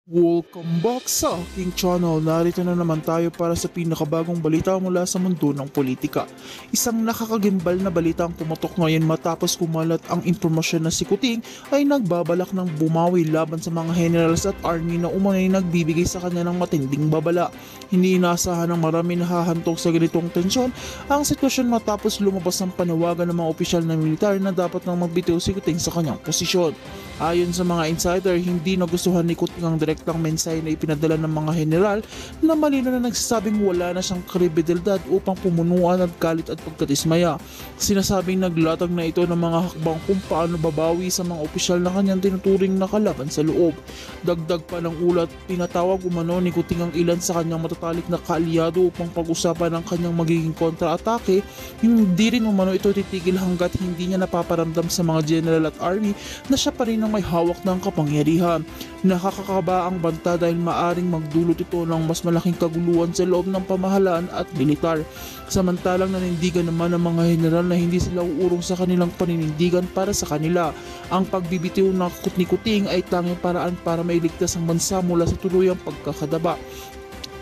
Welcome back sa aking channel. Narito na naman tayo para sa pinakabagong balita mula sa mundo ng politika. Isang nakakagimbal na balita ang pumatok ngayon matapos kumalat ang impormasyon na si Kuting ay nagbabalak ng bumawi laban sa mga generals at army na umano'y nagbibigay sa kanya ng matinding babala. Hindi inaasahan ng marami nahahantong sa ganitong tensyon ang sitwasyon matapos lumabas ang panawagan ng mga opisyal na militar na dapat nang magbitiw si Kuting sa kanyang posisyon. Ayon sa mga insider, hindi nagustuhan ni Kuting ang direktang mensahe na ipinadala ng mga general na malino na nagsasabing wala na siyang kredibilidad upang pumunuan at galit at pagkatismaya. Sinasabing naglatag na ito ng mga hakbang kung paano babawi sa mga opisyal na kanyang tinuturing na kalaban sa loob. Dagdag pa ng ulat, pinatawag umano ni Kuting ang ilan sa kanyang matatalik na kaalyado upang pag-usapan ang kanyang magiging kontra-atake. Hindi rin umano ito titigil hanggat hindi niya napaparamdam sa mga general at army na siya pa rin ang may hawak ng kapangyarihan. Nakakakaba ang banta dahil maaring magdulot ito ng mas malaking kaguluhan sa loob ng pamahalaan at militar. Samantalang nanindigan naman ng mga general na hindi sila uurong sa kanilang paninindigan para sa kanila. Ang pagbibitiw ng ni Kuting ay tanging paraan para mailigtas ang bansa mula sa tuluyang pagkakadaba.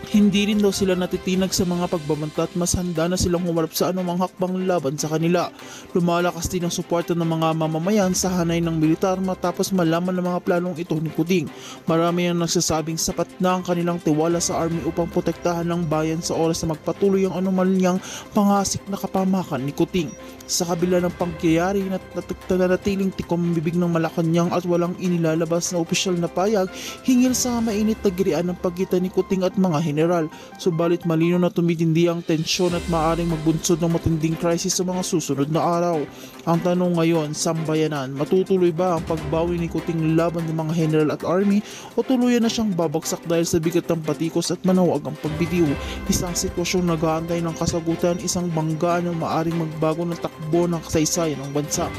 Hindi rin daw sila natitinag sa mga pagbabanta at mas handa na silang humarap sa anumang hakbang laban sa kanila. Lumalakas din ang suporta ng mga mamamayan sa hanay ng militar matapos malaman ng mga planong ito ni Kuting. Marami ang nagsasabing sapat na ang kanilang tiwala sa army upang protektahan ng bayan sa oras na magpatuloy ang anumalyang pangasik na kapamakan ni Kuting. Sa kabila ng pangyayari na nanatiling tikom ang bibig ng Malacanang at walang inilalabas na opisyal na payag hingil sa mainit na girian ng pagitan ni Kuting at mga general. Subalit malino na tumitindi ang tensyon at maaaring magbunsod ng matinding krisis sa mga susunod na araw. Ang tanong ngayon, sambayanan, matutuloy ba ang pagbawi ni Kuting laban ng mga general at army o tuluyan na siyang babagsak dahil sa bigat ng patikos at manawag ang pagbitiw? Isang sitwasyong nag-aantay ng kasagutan, isang banggaan na maaaring magbago ng takbo ng kasaysayan ng bansa.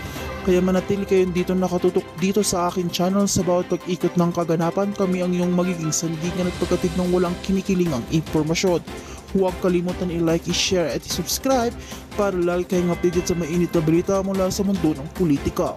Kaya manatili kayong dito nakatutok dito sa akin channel. Sa bawat pag-ikot ng kaganapan, kami ang iyong magiging sandigan at pagkatid ng walang kinikilingang impormasyon. Huwag kalimutan i-like, i-share at i-subscribe para lagi kayong updated sa mainit na balita mula sa mundo ng politika.